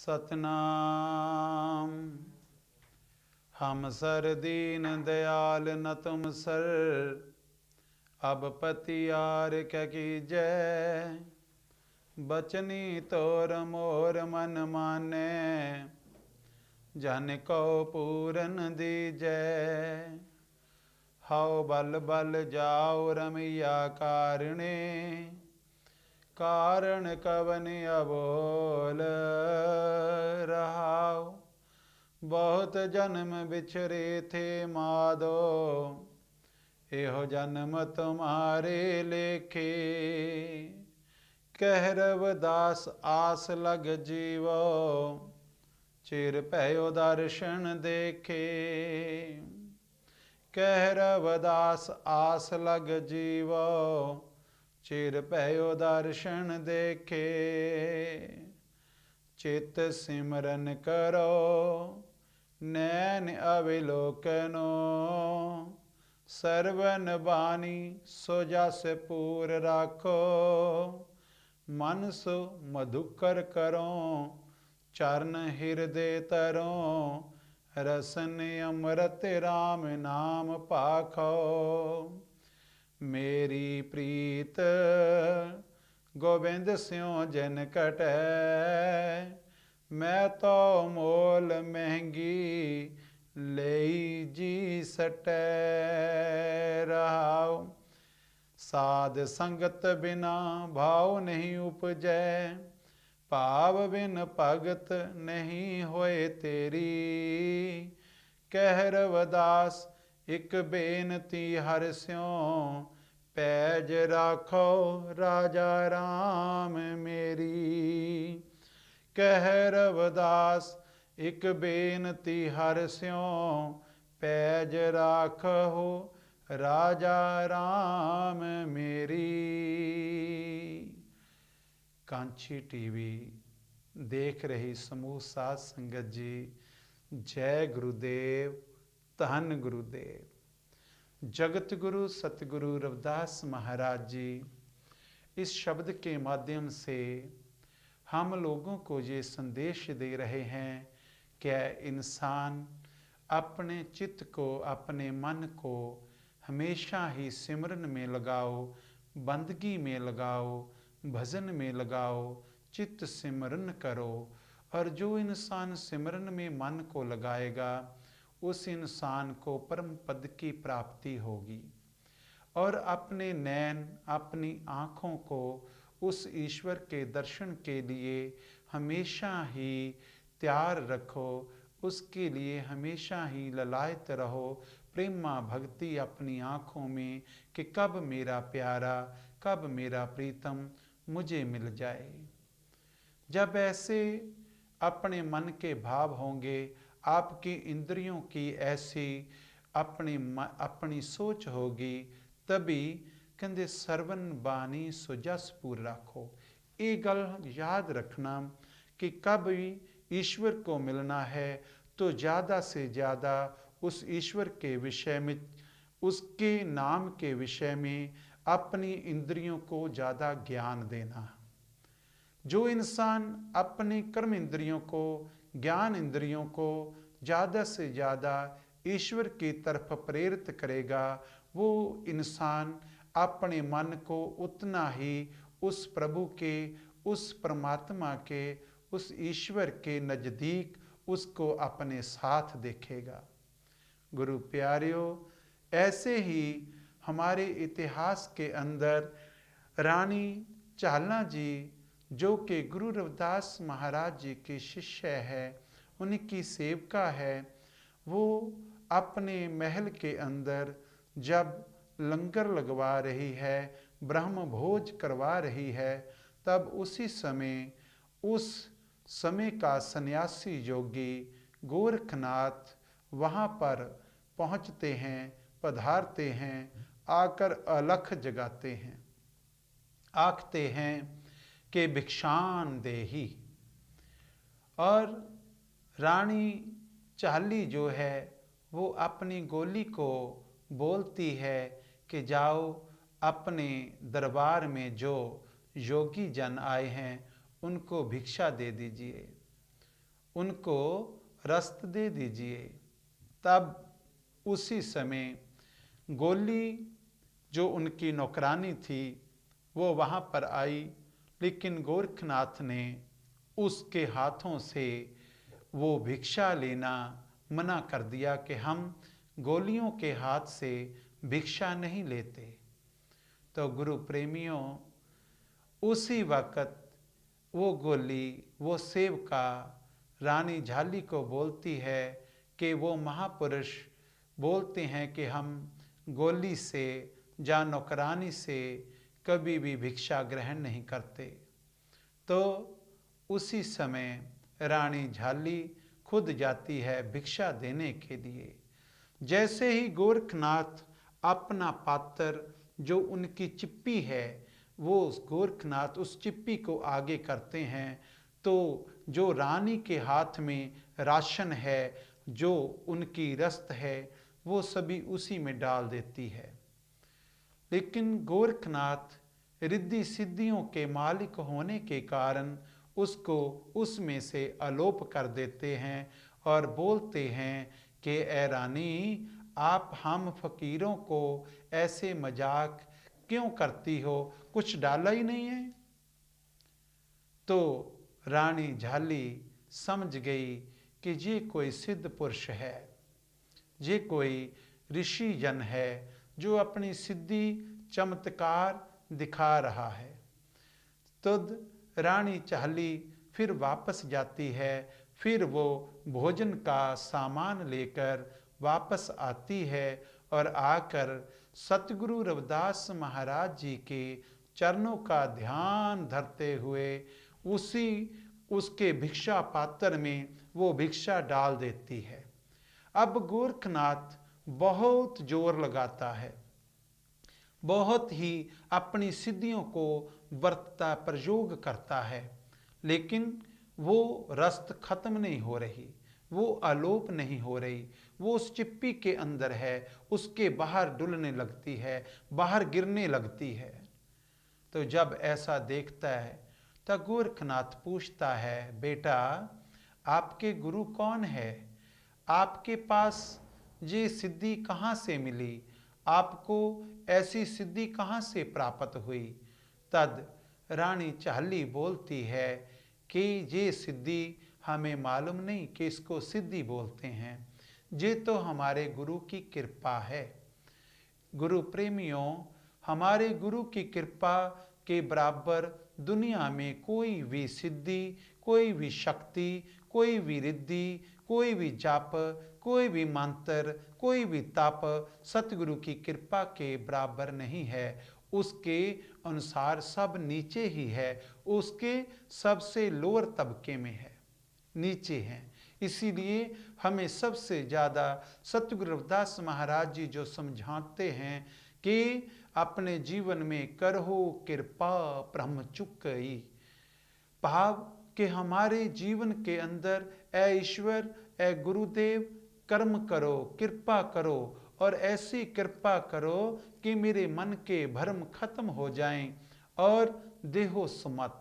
सतनाम। हम सर दीन दयाल न तुम सर, अब पतियार क्या कीजय। बचनी तोर मोर मन माने, जन को पूरन दीजय। हाउ बल बल जाओ रमिया कारणे, कारण कवन अबोल रहाओ। बहुत जन्म बिछरे थे माधो, एहो जन्म तुम्हारे लेखे। कह रविदास आस लग जीवो, चिर पयो दर्शन देखे। कह रविदास आस लग जीवो, चिर पयो दर्शन देखे। चित सिमरन करो नैन अविलोकनो, सर्वन बानी सो जस पूर राखो। मन सो मधुकर करो, चरण हृदय तरो। रसन अमृत राम नाम पाखो। मेरी प्रीत गोविंद स्यों जन कटै, मैं तो मोल महंगी लेई जी सटै रहाओ। साध संगत बिना भाव नहीं उपजै, भाव बिन भगत नहीं होए तेरी। कह रविदास एक बेनती हर स्यों, पैज राखो राजा राम मेरी। कह रविदास एक बेनती हर स्यों, पैज राखो राजा राम मेरी। कांची टीवी देख रही समूह साध संगत जी, जय गुरुदेव, धन गुरुदेव। जगत गुरु सतगुरु रविदास महाराज जी इस शब्द के माध्यम से हम लोगों को ये संदेश दे रहे हैं कि इंसान अपने चित्त को, अपने मन को हमेशा ही सिमरन में लगाओ, बंदगी में लगाओ, भजन में लगाओ, चित्त सिमरन करो। और जो इंसान सिमरन में मन को लगाएगा, उस इंसान को परम पद की प्राप्ति होगी। और अपने नैन, अपनी आँखों को उस ईश्वर के दर्शन के लिए हमेशा ही तैयार रखो, उसके लिए हमेशा ही ललायत रहो। प्रेमा भक्ति अपनी आँखों में कि कब मेरा प्यारा, कब मेरा प्रीतम मुझे मिल जाए। जब ऐसे अपने मन के भाव होंगे, आपकी इंद्रियों की ऐसी अपनी सोच होगी, तभी कहते सरवन बानी सुजसपुर राखो। ये गल याद रखना कि कब भी ईश्वर को मिलना है तो ज़्यादा से ज़्यादा उस ईश्वर के विषय में, उसके नाम के विषय में अपनी इंद्रियों को ज़्यादा ज्ञान देना। जो इंसान अपने कर्म इंद्रियों को, ज्ञान इंद्रियों को ज़्यादा से ज़्यादा ईश्वर की तरफ प्रेरित करेगा, वो इंसान अपने मन को उतना ही उस प्रभु के, उस परमात्मा के, उस ईश्वर के नज़दीक उसको अपने साथ देखेगा। गुरु प्यारियों, ऐसे ही हमारे इतिहास के अंदर रानी चालना जी, जो कि गुरु रविदास महाराज जी के शिष्य है, उनकी सेविका है, वो अपने महल के अंदर जब लंगर लगवा रही है, ब्रह्म भोज करवा रही है, तब उसी समय उस समय का सन्यासी योगी गोरखनाथ वहाँ पर पहुँचते हैं, पधारते हैं, आकर अलख जगाते हैं, आखते हैं कि भिक्षान देही। और रानी चाली जो है वो अपनी गोली को बोलती है कि जाओ अपने दरबार में जो योगी जन आए हैं उनको भिक्षा दे दीजिए। उनको रस्त दे दीजिए। तब उसी समय गोली जो उनकी नौकरानी थी वो वहाँ पर आई, लेकिन गोरखनाथ ने उसके हाथों से वो भिक्षा लेना मना कर दिया कि हम गोलियों के हाथ से भिक्षा नहीं लेते। तो गुरु प्रेमियों, उसी वक्त वो गोली, वो सेवका रानी झाली को बोलती है कि वो महापुरुष बोलते हैं कि हम गोली से या नौकरानी से कभी भी भिक्षा ग्रहण नहीं करते। तो उसी समय रानी झाली खुद जाती है भिक्षा देने के लिए। जैसे ही गोरखनाथ अपना पात्र जो उनकी चिप्पी है, वो गोरखनाथ उस चिप्पी को आगे करते हैं, तो जो रानी के हाथ में राशन है, जो उनकी रस्त है, वो सभी उसी में डाल देती है। लेकिन गोरखनाथ रिद्धि सिद्धियों के मालिक होने के कारण उसको उसमें से अलोप कर देते हैं और बोलते हैं कि ए रानी, आप हम फकीरों को ऐसे मजाक क्यों करती हो, कुछ डाला ही नहीं है। तो रानी झाली समझ गई कि ये कोई सिद्ध पुरुष है, ये कोई ऋषि जन है जो अपनी सिद्धि चमत्कार दिखा रहा है। तद रानी झाली फिर वापस जाती है। फिर वो भोजन का सामान लेकर वापस आती है और आकर सतगुरु रविदास महाराज जी के चरणों का ध्यान धरते हुए उसी उसके भिक्षा पात्र में वो भिक्षा डाल देती है। अब गोरखनाथ बहुत जोर लगाता है, बहुत ही अपनी सिद्धियों को बरतता प्रयोग करता है, लेकिन वो रस्त खत्म नहीं हो रही, वो आलोप नहीं हो रही। वो उस चिप्पी के अंदर है, उसके बाहर डुलने लगती है, बाहर गिरने लगती है। तो जब ऐसा देखता है तब गोरखनाथ पूछता है, बेटा आपके गुरु कौन है, आपके पास ये सिद्धि कहाँ से मिली, आपको ऐसी सिद्धि कहाँ से प्राप्त हुई। तद रानी झाली बोलती है कि ये सिद्धि हमें मालूम नहीं कि इसको सिद्धि बोलते हैं, ये तो हमारे गुरु की कृपा है। गुरु प्रेमियों, हमारे गुरु की कृपा के बराबर दुनिया में कोई भी सिद्धि, कोई भी शक्ति, कोई भी रिद्धि, कोई भी जाप, कोई भी मंत्र, कोई भी तप सतगुरु की कृपा के बराबर नहीं है। उसके अनुसार सब नीचे ही है, उसके सबसे लोअर तबके में है, नीचे हैं। इसीलिए हमें सबसे ज़्यादा सतगुरु रविदास महाराज जी जो समझाते हैं कि अपने जीवन में करहो कृपा ब्रह्म चुकई, भाव कि हमारे जीवन के अंदर ऐ ईश्वर, ऐ गुरुदेव कर्म करो, कृपा करो, और ऐसी कृपा करो कि मेरे मन के भ्रम खत्म हो जाएं और देहो सुमत,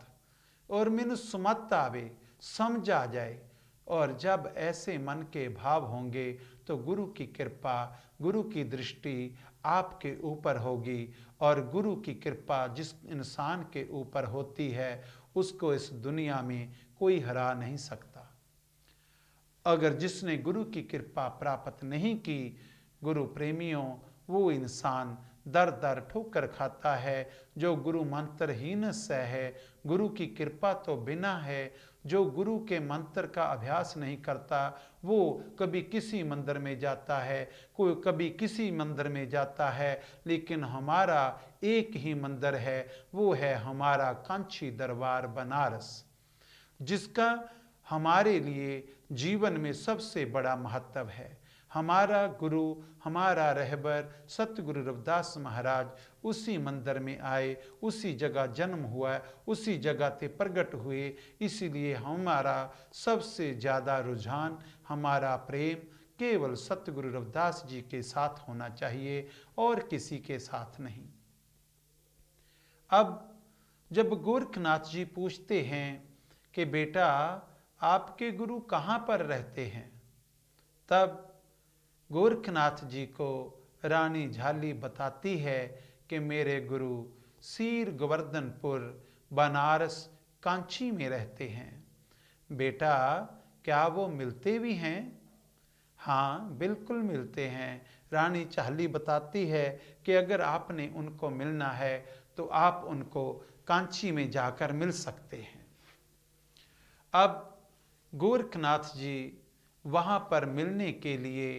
और मैंने सुमत आवे, समझ आ जाए। और जब ऐसे मन के भाव होंगे तो गुरु की कृपा, गुरु की दृष्टि आपके ऊपर होगी। और गुरु की कृपा जिस इंसान के ऊपर होती है उसको इस दुनिया में कोई हरा नहीं सकता। अगर जिसने गुरु की कृपा प्राप्त नहीं की, गुरु प्रेमियों, वो इंसान दर दर ठोकर खाता है। जो गुरु मंत्रहीन से है, गुरु की कृपा तो बिना है, जो गुरु के मंत्र का अभ्यास नहीं करता, वो कभी किसी मंदिर में जाता है, कोई कभी किसी मंदिर में जाता है, लेकिन हमारा एक ही मंदिर है, वो है हमारा कांची दरबार बनारस, जिसका हमारे लिए जीवन में सबसे बड़ा महत्व है। हमारा गुरु, हमारा रहबर सतगुरु रविदास महाराज उसी मंदिर में आए, उसी जगह जन्म हुआ, उसी जगह ते प्रगट हुए। इसीलिए हमारा सबसे ज़्यादा रुझान, हमारा प्रेम केवल सतगुरु रविदास जी के साथ होना चाहिए और किसी के साथ नहीं। अब जब गोरखनाथ जी पूछते हैं कि बेटा आपके गुरु कहाँ पर रहते हैं? तब गोरखनाथ जी को रानी झाली बताती है कि मेरे गुरु सीर गोवर्धनपुर बनारस कांची में रहते हैं। बेटा, क्या वो मिलते भी हैं? हाँ, बिल्कुल मिलते हैं। रानी झाली बताती है कि अगर आपने उनको मिलना है तो आप उनको कांची में जाकर मिल सकते हैं। अब गोरखनाथ जी वहाँ पर मिलने के लिए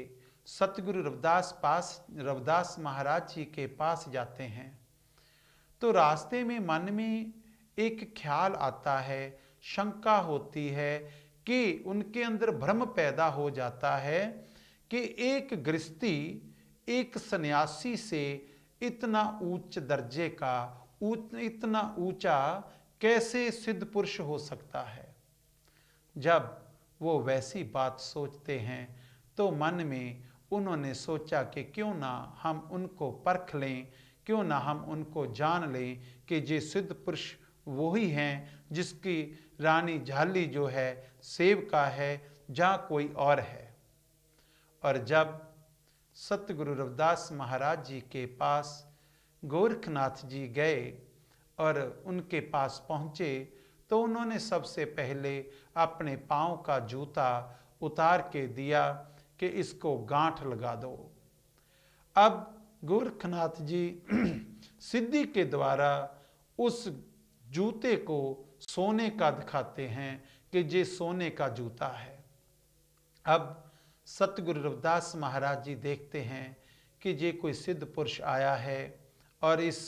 सतगुरु रविदास महाराज जी के पास जाते हैं। तो रास्ते में मन में एक ख्याल आता है, शंका होती है कि उनके अंदर भ्रम पैदा हो जाता है कि एक गृहस्थी एक सन्यासी से इतना उच्च दर्जे का, इतना ऊंचा कैसे सिद्ध पुरुष हो सकता है। जब वो वैसी बात सोचते हैं तो मन में उन्होंने सोचा कि क्यों ना हम उनको परख लें, क्यों ना हम उनको जान लें कि ये सिद्ध पुरुष वही हैं जिसकी रानी झाली जो है सेवका है, जहाँ कोई और है। और जब सतगुरु रविदास महाराज जी के पास गोरखनाथ जी गए और उनके पास पहुँचे तो उन्होंने सबसे पहले अपने पाँव का जूता उतार के दिया कि इसको गांठ लगा दो। अब गोरखनाथ जी सिद्धि के द्वारा उस जूते को सोने का दिखाते हैं कि ये सोने का जूता है। अब सतगुरु रविदास महाराज जी देखते हैं कि ये कोई सिद्ध पुरुष आया है और इस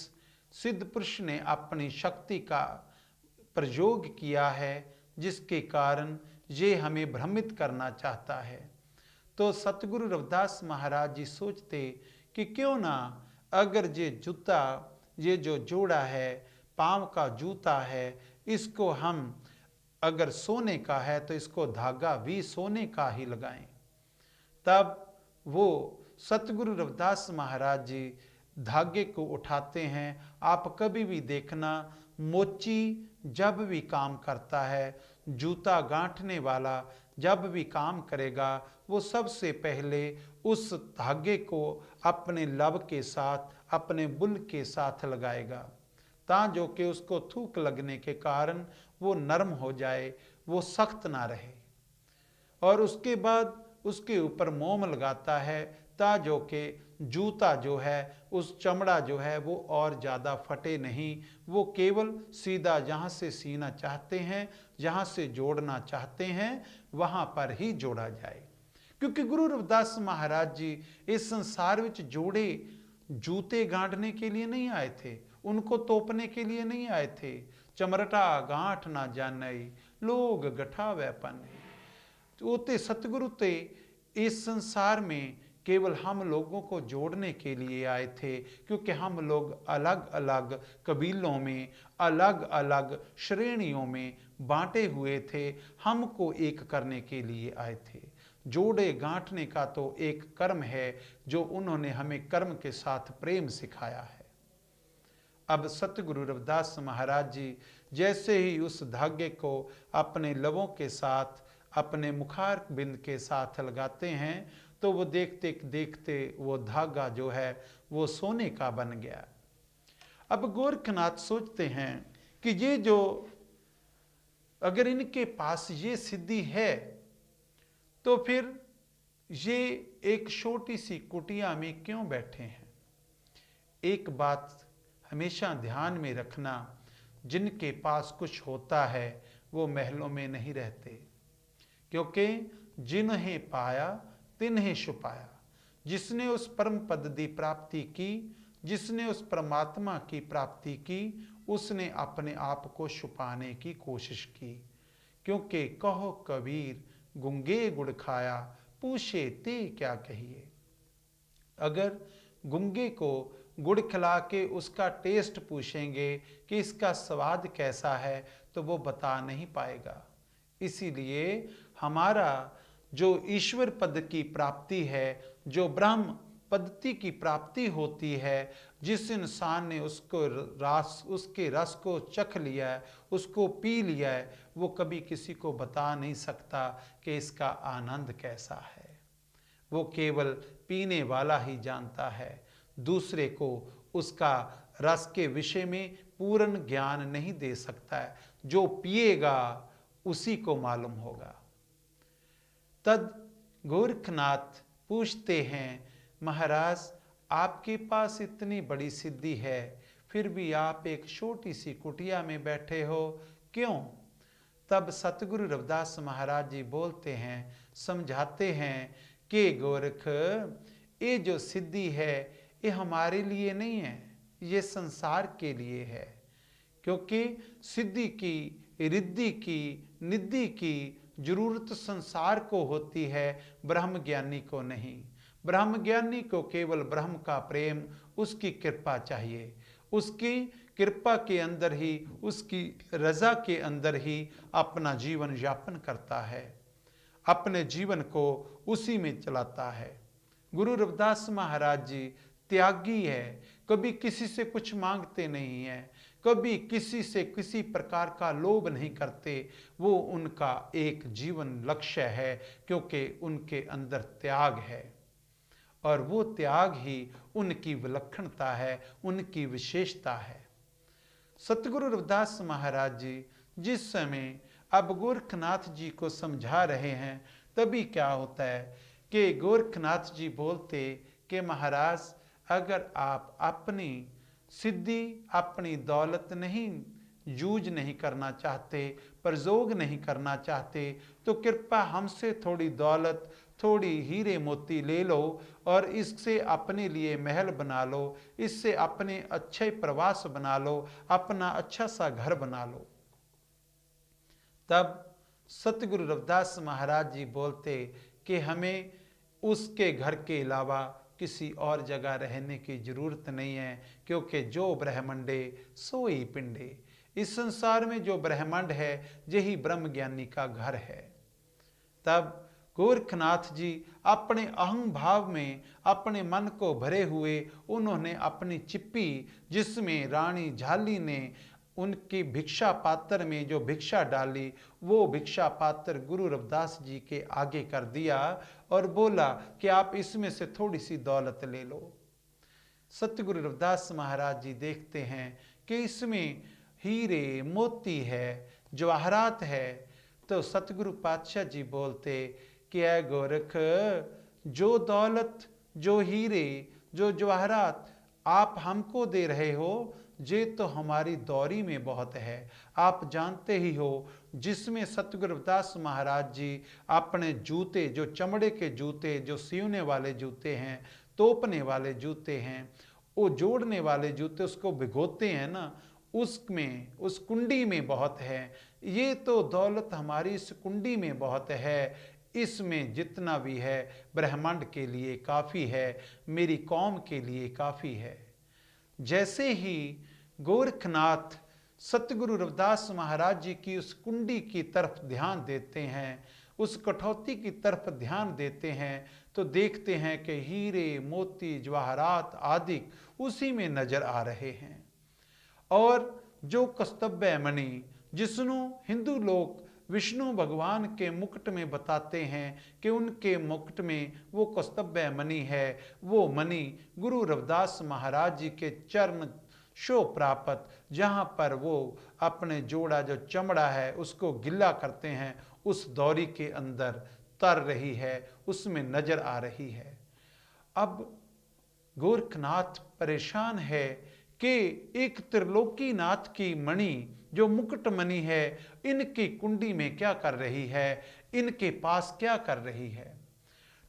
सिद्ध पुरुष ने अपनी शक्ति का प्रयोग किया है, जिसके कारण ये हमें भ्रमित करना चाहता है। तो सतगुरु रविदास महाराज जी सोचते कि क्यों ना अगर ये जूता, ये जो जोड़ा है, पाँव का जूता है, इसको हम अगर सोने का है तो इसको धागा भी सोने का ही लगाएं। तब वो सतगुरु रविदास महाराज जी धागे को उठाते हैं। आप कभी भी देखना, मोची जब भी काम करता है, जूता गांठने वाला जब भी काम करेगा, वो सबसे पहले उस धागे को अपने लब के साथ, अपने बुल के साथ लगाएगा, ताकि कि उसको थूक लगने के कारण वो नरम हो जाए, वो सख्त ना रहे। और उसके बाद उसके ऊपर मोम लगाता है ताकि कि जूता जो है, उस चमड़ा जो है वो और ज़्यादा फटे नहीं, वो केवल सीधा जहाँ से सीना चाहते हैं, जहाँ से जोड़ना चाहते हैं, वहाँ पर ही जोड़ा जाए। क्योंकि गुरु रविदास महाराज जी इस संसार में जोड़े जूते गांठने के लिए नहीं आए थे, उनको तोपने के लिए नहीं आए थे। चमरटा गांठ ना जाने लोग गठावे पाने। तो सतगुरु ते इस संसार में केवल हम लोगों को जोड़ने के लिए आए थे, क्योंकि हम लोग अलग अलग कबीलों में, अलग अलग श्रेणियों में बांटे हुए थे। हमको एक करने के लिए आए थे। जोड़े गांठने का तो एक कर्म है जो उन्होंने हमें कर्म के साथ प्रेम सिखाया है। अब सतगुरु रविदास महाराज जी जैसे ही उस धागे को अपने लवों के साथ, अपने मुखार बिंद के साथ लगाते हैं तो वो देखते देखते वो धागा जो है वो सोने का बन गया। अब गोरखनाथ सोचते हैं कि ये जो, अगर इनके पास ये सिद्धि है तो फिर ये एक छोटी सी कुटिया में क्यों बैठे हैं। एक बात हमेशा ध्यान में रखना, जिनके पास कुछ होता है वो महलों में नहीं रहते, क्योंकि जिन्हें पाया तिन्हें छुपाया। जिसने उस परम पद की प्राप्ति की, जिसने उस परमात्मा की प्राप्ति की, उसने अपने आप को छुपाने की कोशिश की। क्योंकि कहो कबीर गुंगे गुड़ खाया, पूछे ते क्या कहिए। अगर गुंगे को गुड़ खिला के उसका टेस्ट पूछेंगे कि इसका स्वाद कैसा है तो वो बता नहीं पाएगा। इसीलिए हमारा जो ईश्वर पद की प्राप्ति है, जो ब्रह्म पद्धति की प्राप्ति होती है, जिस इंसान ने उसके रस को चख लिया है, उसको पी लिया है, वो कभी किसी को बता नहीं सकता कि इसका आनंद कैसा है। वो केवल पीने वाला ही जानता है, दूसरे को उसका रस के विषय में पूर्ण ज्ञान नहीं दे सकता है। जो पिएगा उसी को मालूम होगा। तद गोरखनाथ पूछते हैं, महाराज आपके पास इतनी बड़ी सिद्धि है, फिर भी आप एक छोटी सी कुटिया में बैठे हो, क्यों? तब सतगुरु रविदास महाराज जी बोलते हैं, समझाते हैं कि गोरख, ये जो सिद्धि है ये हमारे लिए नहीं है, ये संसार के लिए है। क्योंकि सिद्धि की, रिद्धि की, निद्धि की जरूरत संसार को होती है, ब्रह्म ज्ञानी को नहीं। ब्रह्म ज्ञानी को केवल ब्रह्म का प्रेम, उसकी कृपा चाहिए। उसकी कृपा के अंदर ही, उसकी रजा के अंदर ही अपना जीवन यापन करता है, अपने जीवन को उसी में चलाता है। गुरु रविदास महाराज जी त्यागी है, कभी किसी से कुछ मांगते नहीं है, कभी किसी से किसी प्रकार का लोभ नहीं करते। वो उनका एक जीवन लक्ष्य है, क्योंकि उनके अंदर त्याग है, और वो त्याग ही उनकी विलक्षणता है, उनकी विशेषता है। सतगुरु रविदास महाराज जी जिस समय अब गोरखनाथ जी को समझा रहे हैं, तभी क्या होता है कि गोरखनाथ जी बोलते कि महाराज, अगर आप अपनी सिद्धि, अपनी दौलत नहीं यूज नहीं करना चाहते, प्रयोग नहीं करना चाहते, तो कृपा हमसे थोड़ी दौलत, थोड़ी हीरे मोती ले लो और इससे अपने लिए महल बना लो, इससे अपने अच्छे प्रवास बना लो, अपना अच्छा सा घर बना लो। तब सतगुरु रविदास महाराज जी बोलते कि हमें उसके घर के अलावा किसी और जगह रहने की जरूरत नहीं है, क्योंकि जो ब्रह्मंडे सोई पिंडे, इस संसार में जो ब्रह्मांड है यही ब्रह्म ज्ञानी का घर है। तब गोरखनाथ जी अपने अहं भाव में, अपने मन को भरे हुए, उन्होंने अपनी चिप्पी, जिसमें रानी झाली ने उनकी भिक्षा पात्र में जो भिक्षा डाली, वो भिक्षा पात्र गुरु रविदास जी के आगे कर दिया और बोला कि आप इसमें से थोड़ी सी दौलत ले लो। सतगुरु रविदास महाराज जी देखते हैं कि इसमें हीरे मोती है, जवाहरात है, तो सतगुरु पातशाह जी बोलते कि ऐ गोरख, जो दौलत, जो हीरे, जो जवाहरात आप हमको दे रहे हो, ये तो हमारी दौरी में बहुत है। आप जानते ही हो, जिसमें सतगुरु रविदास महाराज जी अपने जूते, जो चमड़े के जूते, जो सीवने वाले जूते हैं, तोपने वाले जूते हैं, वो जोड़ने वाले जूते, उसको भिगोते हैं ना, उसमें, उस कुंडी में बहुत है। ये तो दौलत हमारी इस कुंडी में बहुत है, इसमें जितना भी है ब्रह्मांड के लिए काफ़ी है, मेरी कौम के लिए काफ़ी है। जैसे ही गोरखनाथ सतगुरु रविदास महाराज जी की उस कुंडी की तरफ ध्यान देते हैं, उस कठौती की तरफ ध्यान देते हैं, तो देखते हैं कि हीरे मोती जवाहरात आदि उसी में नजर आ रहे हैं। और जो कस्तब्य मणि, जिसनु हिंदू लोग विष्णु भगवान के मुकुट में बताते हैं कि उनके मुकुट में वो कस्तब्य मणि है, वो मणि गुरु रविदास महाराज जी के चरण शो प्राप्त, जहाँ पर वो अपने जोड़ा जो चमड़ा है उसको गिल्ला करते हैं, उस दौरी के अंदर तर रही है, उसमें नजर आ रही है। अब गोरखनाथ परेशान है कि एक त्रिलोकीनाथ की मणि, जो मुकुट मणि है, इनकी कुंडी में क्या कर रही है, इनके पास क्या कर रही है।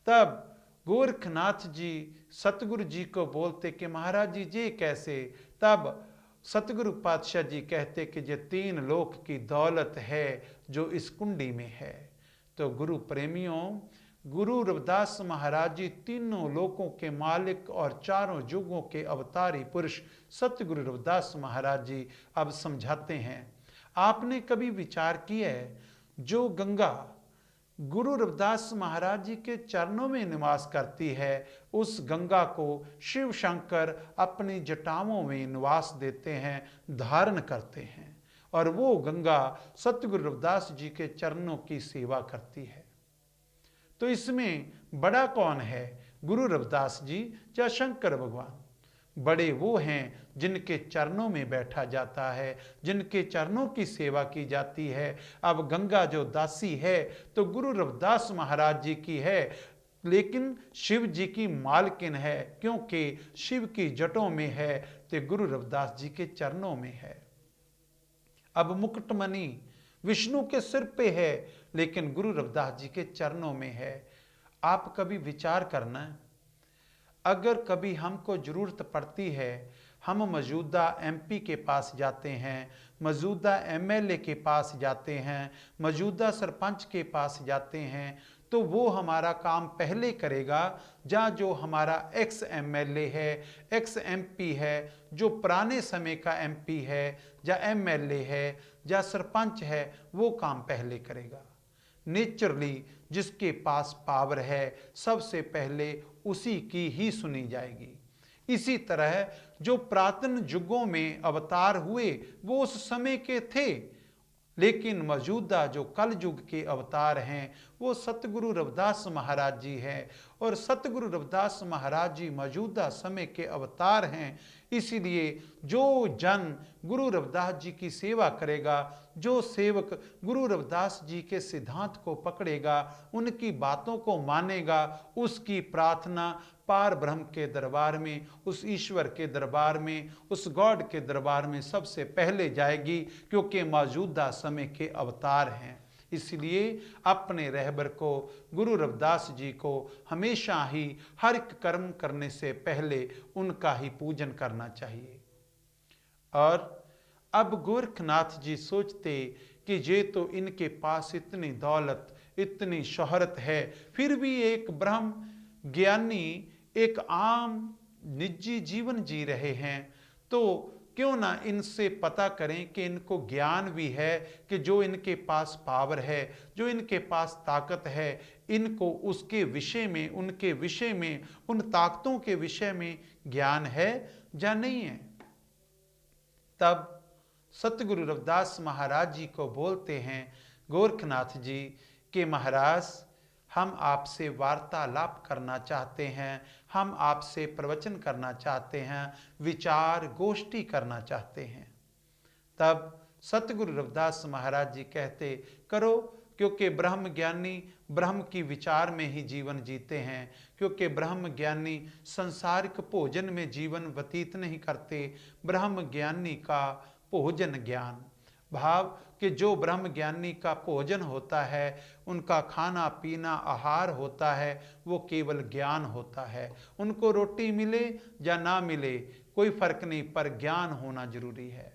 तब गोरखनाथ जी सतगुरु जी को बोलते कि महाराज जी ये कैसे। तब सतगुरु पातशाह जी कहते कि ये 3 लोक की दौलत है जो इस कुंडी में है। तो गुरु प्रेमियों, गुरु रविदास महाराज जी तीनों लोकों के मालिक और चारों युगों के अवतारी पुरुष सतगुरु रविदास महाराज जी अब समझाते हैं, आपने कभी विचार किया है, जो गंगा गुरु रविदास महाराज जी के चरणों में निवास करती है, उस गंगा को शिव शंकर अपनी जटाओं में निवास देते हैं, धारण करते हैं, और वो गंगा सतगुरु रविदास जी के चरणों की सेवा करती है। तो इसमें बड़ा कौन है, गुरु रविदास जी या शंकर भगवान? बड़े वो हैं जिनके चरणों में बैठा जाता है, जिनके चरणों की सेवा की जाती है। अब गंगा जो दासी है तो गुरु रविदास महाराज जी की है, लेकिन शिव जी की मालकिन है, क्योंकि शिव की जटों में है तो गुरु रविदास जी के चरणों में है। अब मुकुटमणि विष्णु के सिर पे है, लेकिन गुरु रविदास जी के चरणों में है। आप कभी विचार करना, अगर कभी हमको जरूरत पड़ती है, हम मौजूदा एमपी के पास जाते हैं, मौजूदा एमएलए के पास जाते हैं, मौजूदा सरपंच के पास जाते हैं, तो वो हमारा काम पहले करेगा, या जो हमारा एक्स एमएलए है, एक्स एमपी है, जो पुराने समय का एमपी है या एमएलए है या सरपंच है, वो काम पहले करेगा। नेचुरली जिसके पास पावर है सबसे पहले उसी की ही सुनी जाएगी। इसी तरह जो पुरातन युगों में अवतार हुए वो उस समय के थे, लेकिन मौजूदा जो कल युग के अवतार हैं वो सतगुरु रविदास महाराज जी हैं, और सतगुरु रविदास महाराज जी मौजूदा समय के अवतार हैं। इसीलिए जो जन गुरु रविदास जी की सेवा करेगा, जो सेवक गुरु रविदास जी के सिद्धांत को पकड़ेगा, उनकी बातों को मानेगा, उसकी प्रार्थना पार ब्रह्म के दरबार में, उस ईश्वर के दरबार में, उस गॉड के दरबार में सबसे पहले जाएगी, क्योंकि मौजूदा समय के अवतार हैं। इसलिए अपने रहबर को, गुरु रविदास जी को हमेशा ही हर एक कर्म करने से पहले उनका ही पूजन करना चाहिए। और अब गोरखनाथ जी सोचते कि ये तो इनके पास इतनी दौलत, इतनी शोहरत है, फिर भी एक ब्रह्म ज्ञानी एक आम निजी जीवन जी रहे हैं, तो क्यों ना इनसे पता करें कि इनको ज्ञान भी है, कि जो इनके पास पावर है, जो इनके पास ताकत है, इनको उसके विषय में, उनके विषय में, उन ताकतों के विषय में ज्ञान है या नहीं है। तब सतगुरु रविदास महाराज जी को बोलते हैं गोरखनाथ जी कि महाराज, हम आपसे वार्तालाप करना चाहते हैं, हम आपसे प्रवचन करना चाहते हैं, विचार गोष्ठी करना चाहते हैं। तब सतगुरु रविदास महाराज जी कहते, करो, क्योंकि ब्रह्म ज्ञानी ब्रह्म की विचार में ही जीवन जीते हैं, क्योंकि ब्रह्म ज्ञानी संसारिक भोजन में जीवन व्यतीत नहीं करते। ब्रह्म ज्ञानी का भोजन ज्ञान भाव कि जो ब्रह्म ज्ञानी का भोजन होता है, उनका खाना पीना आहार होता है, वो केवल ज्ञान होता है। उनको रोटी मिले या ना मिले कोई फर्क नहीं, पर ज्ञान होना जरूरी है,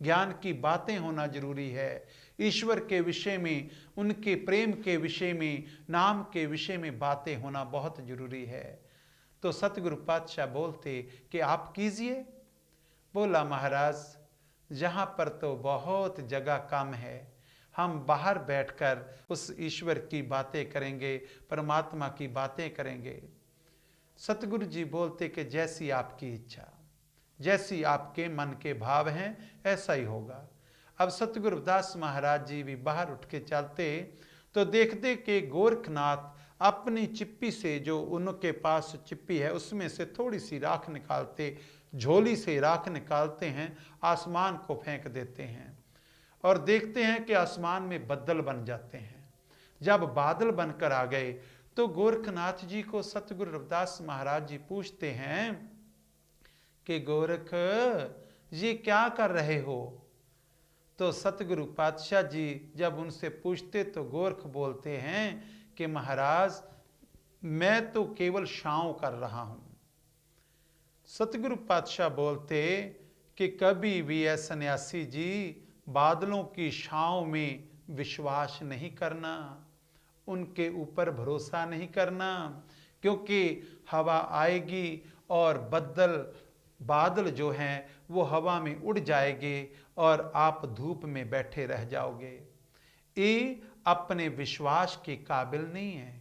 ज्ञान की बातें होना जरूरी है। ईश्वर के विषय में, उनके प्रेम के विषय में, नाम के विषय में बातें होना बहुत जरूरी है। तो सतगुरु पातशाह बोलते कि आप कीजिए। बोला महाराज, यहाँ पर तो बहुत जगह कम है, हम बाहर बैठकर उस ईश्वर की बातें करेंगे, परमात्मा की बातें करेंगे। सतगुरु जी बोलते कि जैसी आपकी इच्छा, जैसी आपके मन के भाव हैं ऐसा ही होगा। अब सतगुरु रविदास महाराज जी भी बाहर उठ के चलते तो देखते कि गोरखनाथ अपनी चिप्पी से, जो उनके पास चिप्पी है उसमें से थोड़ी सी राख निकालते, झोली से राख निकालते हैं, आसमान को फेंक देते हैं, और देखते हैं कि आसमान में बादल बन जाते हैं। जब बादल बनकर आ गए तो गोरखनाथ जी को सतगुरु रविदास महाराज जी पूछते हैं कि गोरख, ये क्या कर रहे हो? तो सतगुरु पातशाह जी जब उनसे पूछते तो गोरख बोलते हैं कि महाराज, मैं तो केवल छांव कर रहा हूं। सतगुरु पातशाह बोलते कि कभी भी ऐ सन्यासी जी, बादलों की छांव में विश्वास नहीं करना, उनके ऊपर भरोसा नहीं करना, क्योंकि हवा आएगी और बादल जो हैं वो हवा में उड़ जाएंगे और आप धूप में बैठे रह जाओगे। ये अपने विश्वास के काबिल नहीं है।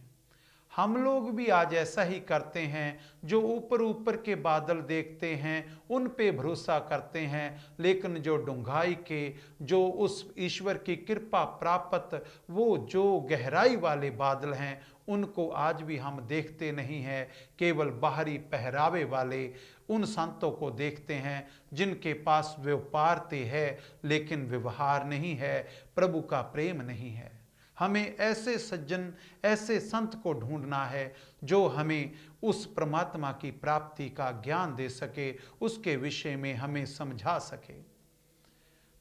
हम लोग भी आज ऐसा ही करते हैं, जो ऊपर ऊपर के बादल देखते हैं उन पे भरोसा करते हैं, लेकिन जो डूंघाई के, जो उस ईश्वर की कृपा प्राप्त वो जो गहराई वाले बादल हैं, उनको आज भी हम देखते नहीं हैं। केवल बाहरी पहरावे वाले उन संतों को देखते हैं जिनके पास व्यापारते है लेकिन व्यवहार नहीं है, प्रभु का प्रेम नहीं है। हमें ऐसे सज्जन, ऐसे संत को ढूंढना है जो हमें उस परमात्मा की प्राप्ति का ज्ञान दे सके, उसके विषय में हमें समझा सके।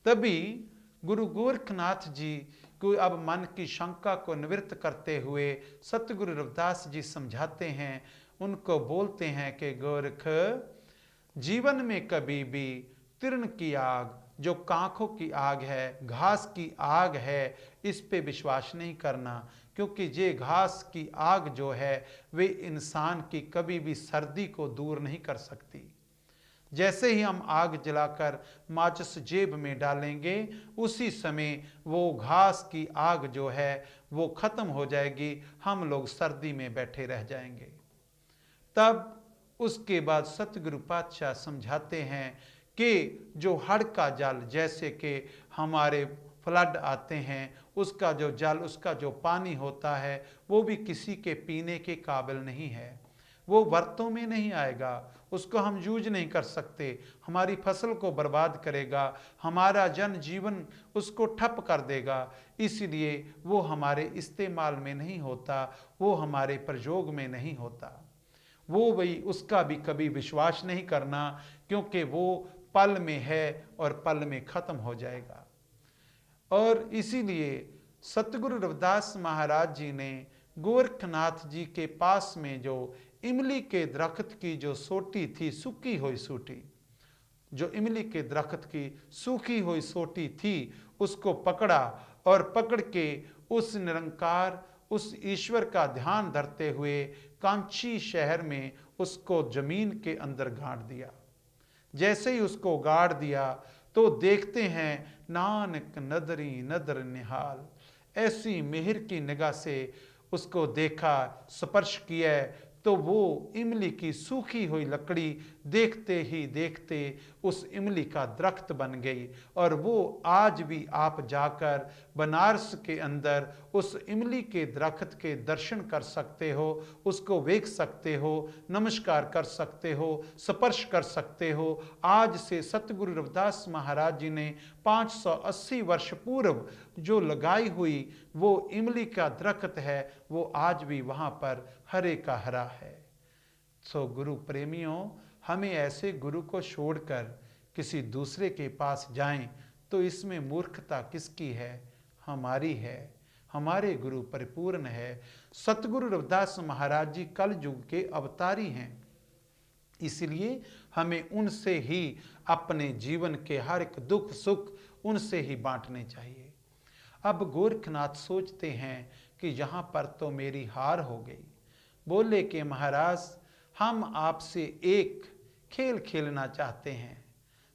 तभी गुरु गोरखनाथ जी को अब मन की शंका को निवृत्त करते हुए सतगुरु रविदास जी समझाते हैं, उनको बोलते हैं कि गोरख, जीवन में कभी भी तृण की आग, जो कांखों की आग है, घास की आग है, इस पे विश्वास नहीं करना, क्योंकि ये घास की आग जो है वे इंसान की कभी भी सर्दी को दूर नहीं कर सकती। जैसे ही हम आग जलाकर माचिस जेब में डालेंगे, उसी समय वो घास की आग जो है वो खत्म हो जाएगी, हम लोग सर्दी में बैठे रह जाएंगे। तब उसके बाद सतगुरु पातशाह समझाते हैं कि जो हड़ का जल, जैसे कि हमारे फ्लड आते हैं, उसका जो जल, उसका जो पानी होता है वो भी किसी के पीने के काबिल नहीं है, वो बर्तों में नहीं आएगा, उसको हम यूज नहीं कर सकते, हमारी फसल को बर्बाद करेगा, हमारा जन जीवन उसको ठप कर देगा, इसलिए वो हमारे इस्तेमाल में नहीं होता, वो हमारे प्रयोग में नहीं होता। वो वही, उसका भी कभी विश्वास नहीं करना, क्योंकि वो पल में है और पल में खत्म हो जाएगा। और इसीलिए सतगुरु रविदास महाराज जी ने गोरखनाथ जी के पास में जो इमली के दरख्त की जो सोटी थी, सूखी हुई सोटी, जो इमली के दरख्त की सूखी हुई सोटी थी, उसको पकड़ा और पकड़ के उस निरंकार, उस ईश्वर का ध्यान धरते हुए कांची शहर में उसको जमीन के अंदर गाड़ दिया। जैसे ही उसको गाड़ दिया तो देखते हैं नानक नदरी नदर निहाल, ऐसी मिहिर की निगाह से उसको देखा, स्पर्श किया, तो वो इमली की सूखी हुई लकड़ी देखते ही देखते उस इमली का दरख्त बन गई। और वो आज भी आप जाकर बनारस के अंदर उस इमली के दरख्त के दर्शन कर सकते हो, उसको देख सकते हो, नमस्कार कर सकते हो, स्पर्श कर सकते हो। आज से सतगुरु रविदास महाराज जी ने 580 वर्ष पूर्व जो लगाई हुई वो इमली का दरख्त है, वो आज भी वहाँ पर हरे का हरा है। सो गुरु प्रेमियों, हमें ऐसे गुरु को छोड़कर किसी दूसरे के पास जाएं तो इसमें मूर्खता किसकी है? हमारी है। हमारे गुरु परिपूर्ण है। सतगुरु रविदास महाराज जी कल युग के अवतारी हैं, इसलिए हमें उनसे ही अपने जीवन के हर एक दुख सुख उनसे ही बांटने चाहिए। अब गोरखनाथ सोचते हैं कि यहाँ पर तो मेरी हार हो गई। बोले कि महाराज, हम आपसे एक खेल खेलना चाहते हैं।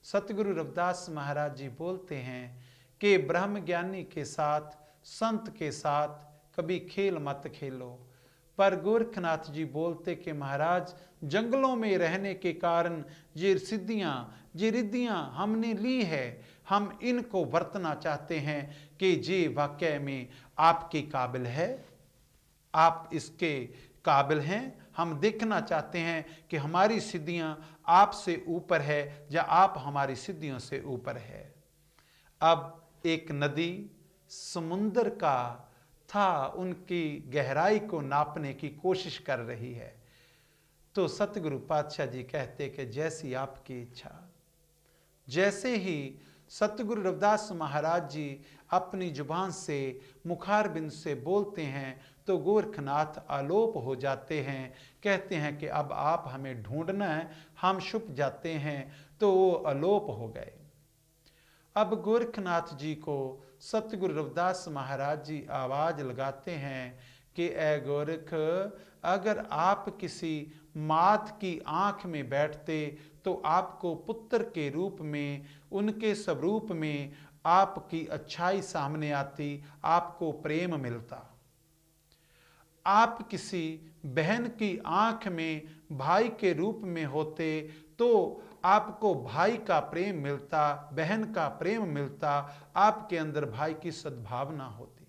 सतगुरु रविदास महाराज जी बोलते हैं कि ब्रह्म ज्ञानी के साथ, संत के साथ कभी खेल मत खेलो। पर गोरखनाथ जी बोलते कि महाराज, जंगलों में रहने के कारण ये सिद्धियां, ये रिद्धियां हमने ली है, हम इनको बरतना चाहते हैं कि ये वाकई में आपके काबिल है, आप इसके काबिल हैं। हम देखना चाहते हैं कि हमारी सिद्धियां आपसे ऊपर है या आप हमारी सिद्धियों से ऊपर है। अब एक नदी समुद्र का था, उनकी गहराई को नापने की कोशिश कर रही है। तो सतगुरु पातशाह जी कहते कि जैसी आपकी इच्छा। जैसे ही सतगुरु रविदास महाराज जी अपनी जुबान से मुखारबिंद से बोलते हैं तो गोरखनाथ आलोप हो जाते हैं। कहते हैं कि अब आप हमें ढूंढना है, हम छुप जाते हैं। तो वो आलोप हो गए। अब गोरखनाथ जी को सतगुरु रविदास महाराज जी आवाज लगाते हैं कि ए गोरख, अगर आप किसी मात की आंख में बैठते तो आपको पुत्र के रूप में, उनके स्वरूप में आपकी अच्छाई सामने आती, आपको प्रेम मिलता। आप किसी बहन की आंख में भाई के रूप में होते तो आपको भाई का प्रेम मिलता, बहन का प्रेम मिलता, आपके अंदर भाई की सद्भावना होती।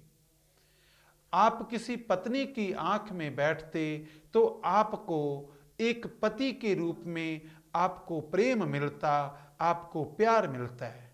आप किसी पत्नी की आंख में बैठते तो आपको एक पति के रूप में आपको प्रेम मिलता, आपको प्यार मिलता है।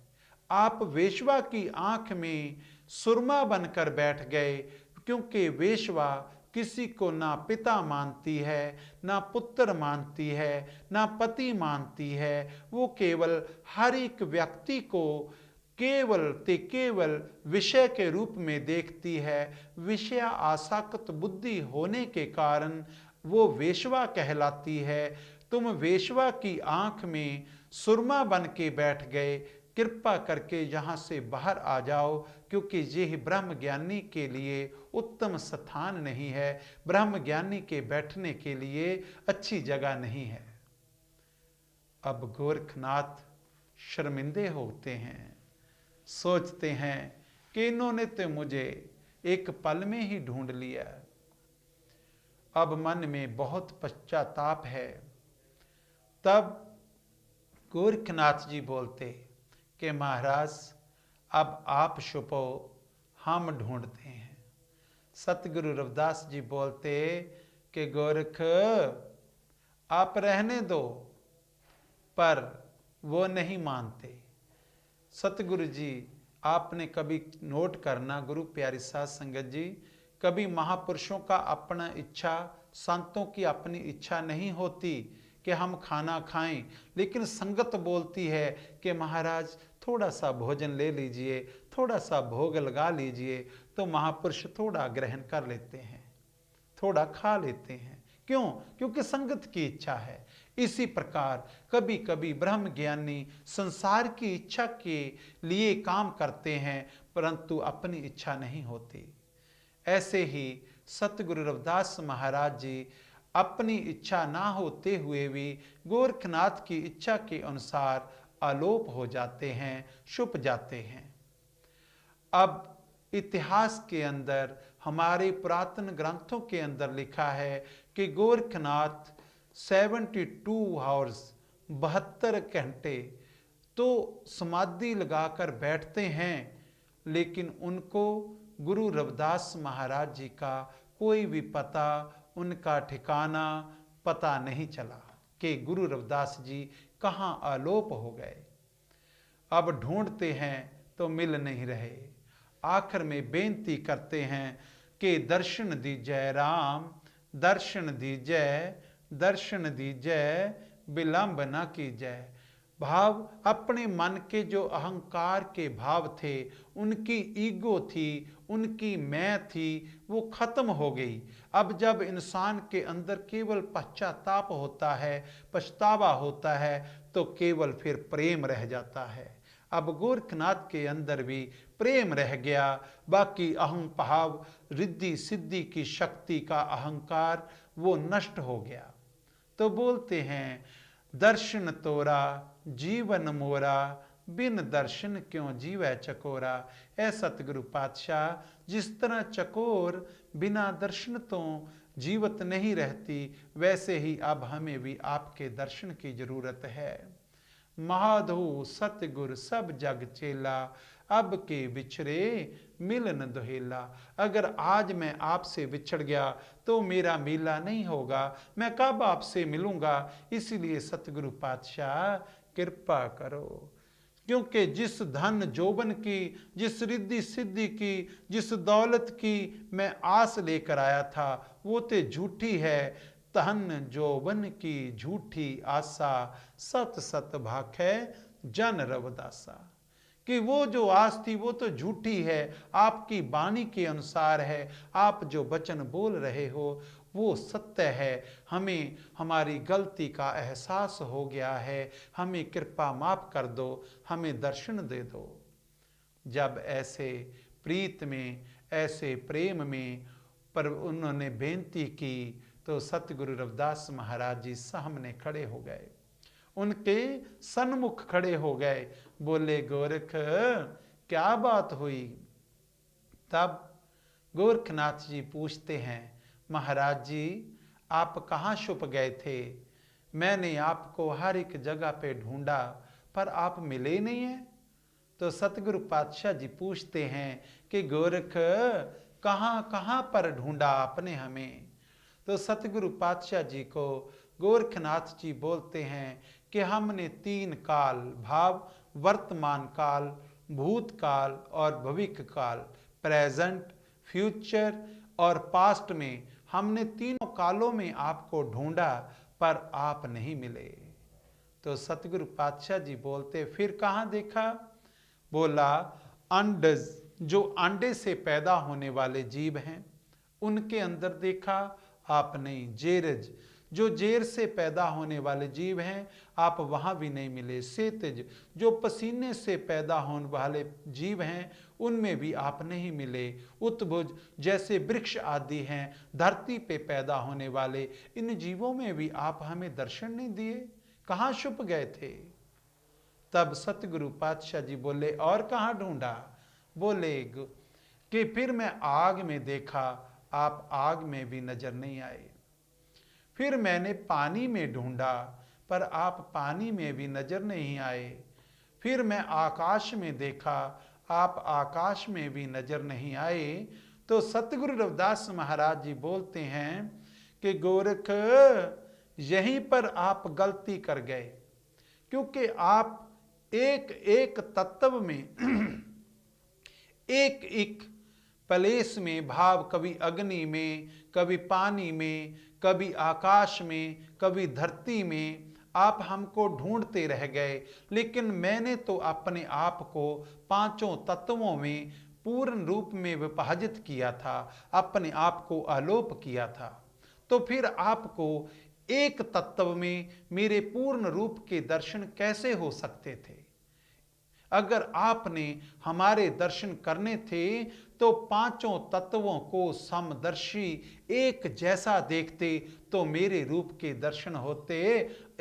आप वेश्वा की आंख में सुरमा बनकर बैठ गए, क्योंकि वेश्वा किसी को ना पिता मानती है, ना पुत्र मानती है, ना पति मानती है। वो केवल हर एक व्यक्ति को केवल विषय के रूप में देखती है। विषय आसक्त बुद्धि होने के कारण वो वेश्वा कहलाती है। तुम वेश्वा की आंख में सुरमा बन के बैठ गए, कृपा करके यहाँ से बाहर आ जाओ, क्योंकि यह ब्रह्म ज्ञानी के लिए उत्तम स्थान नहीं है, ब्रह्म ज्ञानी के बैठने के लिए अच्छी जगह नहीं है। अब गोरखनाथ शर्मिंदे होते हैं, सोचते हैं कि इन्होंने तो मुझे एक पल में ही ढूंढ लिया। अब मन में बहुत पश्चाताप है। तब गोरखनाथ जी बोलते कि महाराज अब आप छुपो, हम ढूंढते हैं। सतगुरु रविदास जी बोलते कि गोरख आप रहने दो, पर वो नहीं मानते। सतगुरु जी आपने कभी नोट करना, गुरु प्यारी साध संगत जी, कभी महापुरुषों का अपना इच्छा, संतों की अपनी इच्छा नहीं होती कि हम खाना खाएं, लेकिन संगत बोलती है कि महाराज थोड़ा सा भोजन ले लीजिए, थोड़ा सा भोग लगा लीजिए, तो महापुरुष थोड़ा ग्रहण कर लेते हैं, थोड़ा खा लेते हैं। क्यों? क्योंकि संगत की इच्छा है। इसी प्रकार कभी कभी ब्रह्म ज्ञानी संसार की इच्छा के लिए काम करते हैं, परंतु अपनी इच्छा नहीं होती। ऐसे ही सतगुरु रविदास महाराज जी अपनी इच्छा ना होते हुए भी गोरखनाथ की इच्छा के अनुसार आलोप हो जाते हैं, छुप जाते हैं। अब इतिहास के अंदर, हमारे पुरातन ग्रंथों के अंदर लिखा है कि गोरखनाथ 72 आवर्स 72 घंटे तो समाधि लगाकर बैठते हैं, लेकिन उनको गुरु रविदास महाराज जी का कोई भी पता, उनका ठिकाना पता नहीं चला कि गुरु रविदास जी कहाँ आलोप हो गए। अब ढूंढते हैं तो मिल नहीं रहे। आखिर में बेनती करते हैं कि दर्शन दीजय राम, दर्शन दीजय, दर्शन दीजय, विलंब न कीजय। भाव अपने मन के जो अहंकार के भाव थे, उनकी ईगो थी, उनकी मैं थी, वो खत्म हो गई। अब जब इंसान के अंदर केवल पश्चाताप होता है, पछतावा होता है, तो केवल फिर प्रेम रह जाता है। अब गोरखनाथ के अंदर भी प्रेम रह गया, बाकी अहं भाव, रिद्धि सिद्धि की शक्ति का अहंकार वो नष्ट हो गया। तो बोलते हैं दर्शन तोरा जीवन मोरा, बिन दर्शन क्यों जीवै चकोरा। ऐ सतगुरु पातशाह, जिस तरह चकोर बिना दर्शन तो जीवत नहीं रहती, वैसे ही अब हमें भी आपके दर्शन की जरूरत है। महाधो सतगुर सब जग चेला, अब के बिछड़े मिलन दुहेला। अगर आज मैं आपसे बिछड़ गया तो मेरा मेला नहीं होगा, मैं कब आपसे मिलूंगा। इसीलिए सतगुरु पातशाह कृपा करो, क्योंकि जिस धन जोबन की, जिस रिद्धि सिद्धि की, जिस दौलत की मैं आस लेकर आया था, वो तो झूठी है। धन जोबन की झूठी आशा, सत सत भाखै जन रवदासा। कि वो जो आस थी वो तो झूठी है, आपकी वाणी के अनुसार है। आप जो वचन बोल रहे हो वो सत्य है। हमें हमारी गलती का एहसास हो गया है, हमें कृपा माफ कर दो, हमें दर्शन दे दो। जब ऐसे प्रीत में, ऐसे प्रेम में पर उन्होंने बेनती की, तो सतगुरु रविदास महाराज जी सामने खड़े हो गए, उनके सन्मुख खड़े हो गए। बोले गोरख क्या बात हुई? तब गोरखनाथ जी पूछते हैं, महाराज जी आप कहाँ छुप गए थे? मैंने आपको हर एक जगह पे ढूंढा पर आप मिले नहीं हैं। तो सतगुरु पातशाह जी पूछते हैं कि गोरख कहाँ कहाँ पर ढूंढा आपने हमें? तो सतगुरु पातशाह जी को गोरखनाथ जी बोलते हैं कि हमने 3 काल भाव वर्तमान काल, भूतकाल और भविष्य काल, प्रेजेंट, फ्यूचर और पास्ट में हमने तीनों कालों में आपको ढूंढा पर आप नहीं मिले। तो सतगुरु पातशाह जी बोलते फिर कहाँ देखा? बोला अंडज, जो अंडे से पैदा होने वाले जीव हैं उनके अंदर देखा आप नहीं। जेरज, जो जेर से पैदा होने वाले जीव हैं आप वहां भी नहीं मिले। सेतज, जो पसीने से पैदा होने वाले जीव हैं उनमें भी आप नहीं मिले। उत्भुज, जैसे वृक्ष आदि हैं धरती पे पैदा होने वाले, इन जीवों में भी आप हमें दर्शन नहीं दिए, कहाँ छुप गए थे? तब सतगुरु पातशाह जी बोले और कहाँ ढूंढा? बोले कि फिर मैं आग में देखा, आप आग में भी नजर नहीं आए। फिर मैंने पानी में ढूंढा पर आप पानी में भी नजर नहीं आए। फिर मैं आकाश में देखा, आप आकाश में भी नजर नहीं आए। तो सतगुरु रविदास महाराज जी बोलते हैं कि गोरख यहीं पर आप गलती कर गए, क्योंकि आप एक एक तत्व में एक एक प्लेस में भाव, कभी अग्नि में, कभी पानी में, कभी आकाश में, कभी धरती में आप हमको ढूंढते रह गए। लेकिन मैंने तो अपने आप को 5 तत्वों में पूर्ण रूप में विभाजित किया था, अपने आप को आलोप किया था। तो फिर आपको एक तत्व में मेरे पूर्ण रूप के दर्शन कैसे हो सकते थे? अगर आपने हमारे दर्शन करने थे तो 5 तत्वों को समदर्शी एक जैसा देखते तो मेरे रूप के दर्शन होते।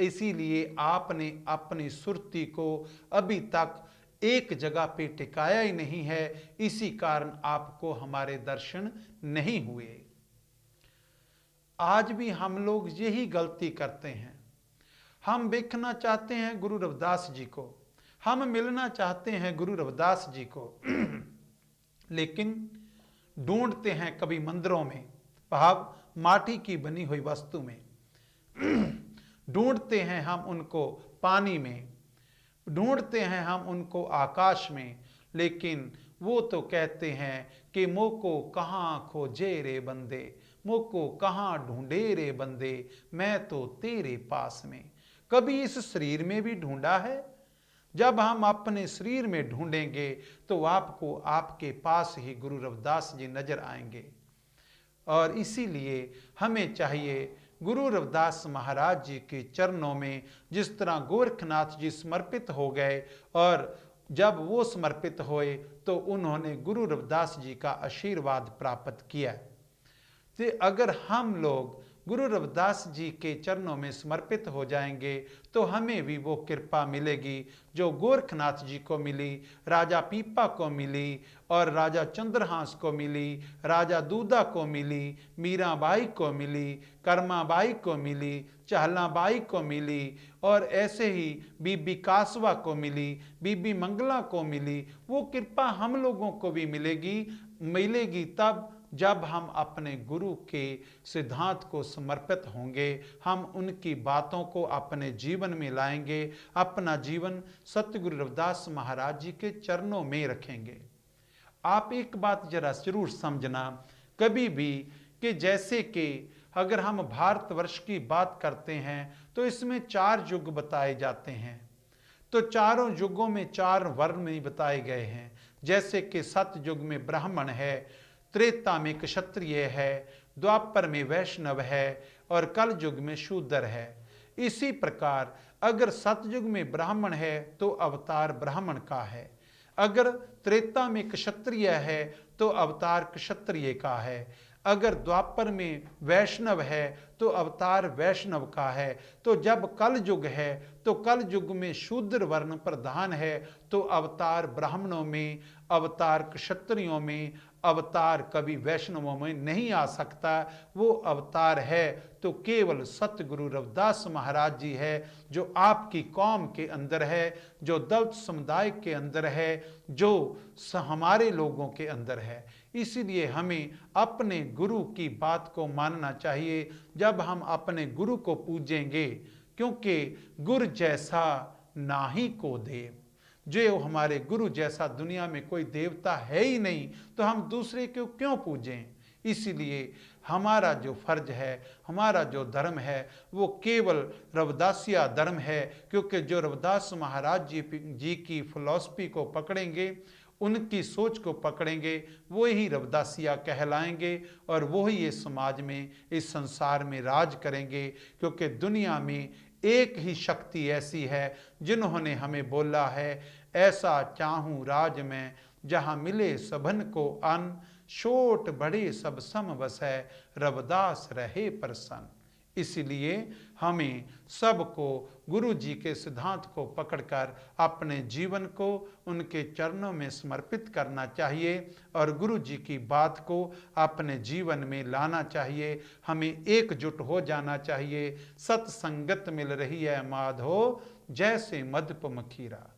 इसीलिए आपने अपनी सुरती को अभी तक एक जगह पे टिकाया ही नहीं है, इसी कारण आपको हमारे दर्शन नहीं हुए। आज भी हम लोग यही गलती करते हैं। हम देखना चाहते हैं गुरु रविदास जी को, हम मिलना चाहते हैं गुरु रविदास जी को, लेकिन ढूंढते हैं कभी मंदिरों में, भाव माटी की बनी हुई वस्तु में, ढूंढते हैं हम उनको पानी में, ढूंढते हैं हम उनको आकाश में। लेकिन वो तो कहते हैं कि मोको कहाँ खोजे रे बंदे, मोको कहाँ ढूंढे रे बंदे, मैं तो तेरे पास में। कभी इस शरीर में भी ढूंढा है? जब हम अपने शरीर में ढूंढेंगे तो आपको आपके पास ही गुरु रविदास जी नजर आएंगे। और इसीलिए हमें चाहिए गुरु रविदास महाराज जी के चरणों में, जिस तरह गोरखनाथ जी समर्पित हो गए, और जब वो समर्पित हुए तो उन्होंने गुरु रविदास जी का आशीर्वाद प्राप्त किया। तो अगर हम लोग गुरु रविदास जी के चरणों में समर्पित हो जाएंगे तो हमें भी वो कृपा मिलेगी जो गोरखनाथ जी को मिली, राजा पीपा को मिली, और राजा चंद्रहांस को मिली, राजा दूधा को मिली, मीराबाई को मिली, कर्माबाई को मिली, चहलाबाई को मिली, और ऐसे ही बीबी कासवा को मिली, बीबी मंगला को मिली। वो कृपा हम लोगों को भी मिलेगी तब जब हम अपने गुरु के सिद्धांत को समर्पित होंगे, हम उनकी बातों को अपने जीवन में लाएंगे, अपना जीवन सतगुरु रविदास महाराज जी के चरणों में रखेंगे। आप एक बात जरा जरूर समझना कभी भी, कि जैसे कि अगर हम भारतवर्ष की बात करते हैं तो इसमें 4 युग बताए जाते हैं, तो चारों युगों में 4 वर्ण में बताए गए हैं। जैसे कि सतयुग में ब्राह्मण है, त्रेता में क्षत्रिय है, द्वापर में वैष्णव है, और कल युग में शूद्र है। इसी प्रकार अगर सतयुग में ब्राह्मण है तो अवतार ब्राह्मण का है, अगर त्रेता में क्षत्रिय है तो अवतार क्षत्रिय का है, अगर द्वापर में वैष्णव है तो अवतार वैष्णव का है, तो जब कल युग है तो कल युग में शूद्र वर्ण प्रधान है, तो अवतार ब्राह्मणों में, अवतार क्षत्रियों में, अवतार कभी वैष्णवों में नहीं आ सकता। वो अवतार है तो केवल सतगुरु रविदास महाराज जी है, जो आपकी कौम के अंदर है, जो दलित समुदाय के अंदर है, जो हमारे लोगों के अंदर है। इसीलिए हमें अपने गुरु की बात को मानना चाहिए जब हम अपने गुरु को पूजेंगे, क्योंकि गुरु जैसा नाही को देव। जो हमारे गुरु जैसा दुनिया में कोई देवता है ही नहीं, तो हम दूसरे को क्यों पूजें। इसीलिए हमारा जो फर्ज है, हमारा जो धर्म है, वो केवल रविदासिया धर्म है, क्योंकि जो रविदास महाराज जी की फिलॉसफी को पकड़ेंगे, उनकी सोच को पकड़ेंगे, वो ही रविदासिया कहलाएंगे और वो ही इस समाज में, इस संसार में राज करेंगे। क्योंकि दुनिया में एक ही शक्ति ऐसी है जिन्होंने हमें बोला है, ऐसा चाहूं राज में जहां मिले सबन को अन्न, छोट बड़े सब सम बसै, रविदास रहे प्रसन्न। इसलिए हमें सबको गुरु जी के सिद्धांत को पकड़कर अपने जीवन को उनके चरणों में समर्पित करना चाहिए और गुरु जी की बात को अपने जीवन में लाना चाहिए। हमें एकजुट हो जाना चाहिए। सत्संगत मिल रही है माधो, जैसे मधुप मखीरा।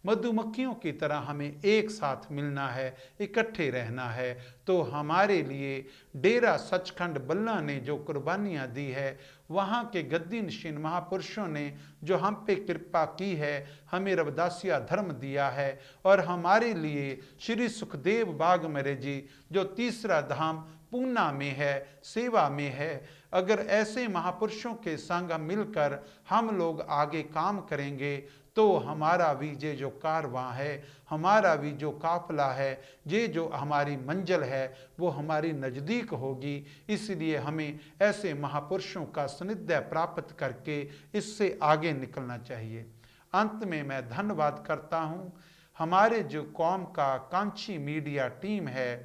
मधुमक्खियों की तरह हमें एक साथ मिलना है, इकट्ठे रहना है। तो हमारे लिए डेरा सचखंड बल्ला ने जो कुर्बानियाँ दी है, वहाँ के गद्दी नशीन महापुरुषों ने जो हम पे कृपा की है, हमें रविदासिया धर्म दिया है, और हमारे लिए श्री सुखदेव बागमरे जी जो तीसरा धाम पूना में है, सेवा में है, अगर ऐसे महापुरुषों के संग मिलकर हम लोग आगे काम करेंगे तो हमारा भी ये जो कारवां है, हमारा भी जो काफिला है, ये जो हमारी मंजिल है, वो हमारी नज़दीक होगी। इसलिए हमें ऐसे महापुरुषों का सानिध्य प्राप्त करके इससे आगे निकलना चाहिए। अंत में मैं धन्यवाद करता हूँ हमारे जो कौम का कांची मीडिया टीम है,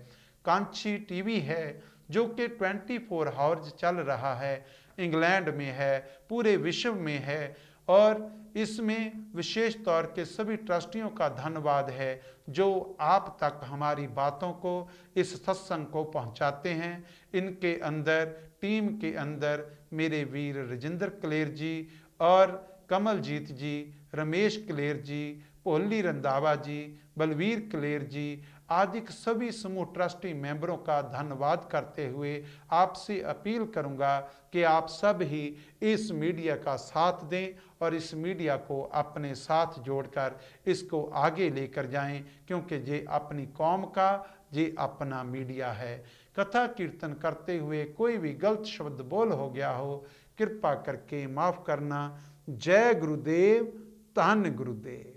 कांची टीवी है, जो कि 24 आवर्स चल रहा है, इंग्लैंड में है, पूरे विश्व में है, और इसमें विशेष तौर के सभी ट्रस्टियों का धन्यवाद है जो आप तक हमारी बातों को, इस सत्संग को पहुंचाते हैं। इनके अंदर, टीम के अंदर मेरे वीर राजेंद्र कलेर जी और कमलजीत जी, रमेश कलेर जी, भोली रंधावा जी, बलवीर कलेर जी आदि सभी समूह ट्रस्टी मेंबरों का धन्यवाद करते हुए आपसे अपील करूंगा कि आप सब ही इस मीडिया का साथ दें और इस मीडिया को अपने साथ जोड़कर इसको आगे लेकर जाएं, क्योंकि ये अपनी कौम का, ये अपना मीडिया है। कथा कीर्तन करते हुए कोई भी गलत शब्द बोल हो गया हो, कृपा करके माफ़ करना। जय गुरुदेव, धन गुरुदेव।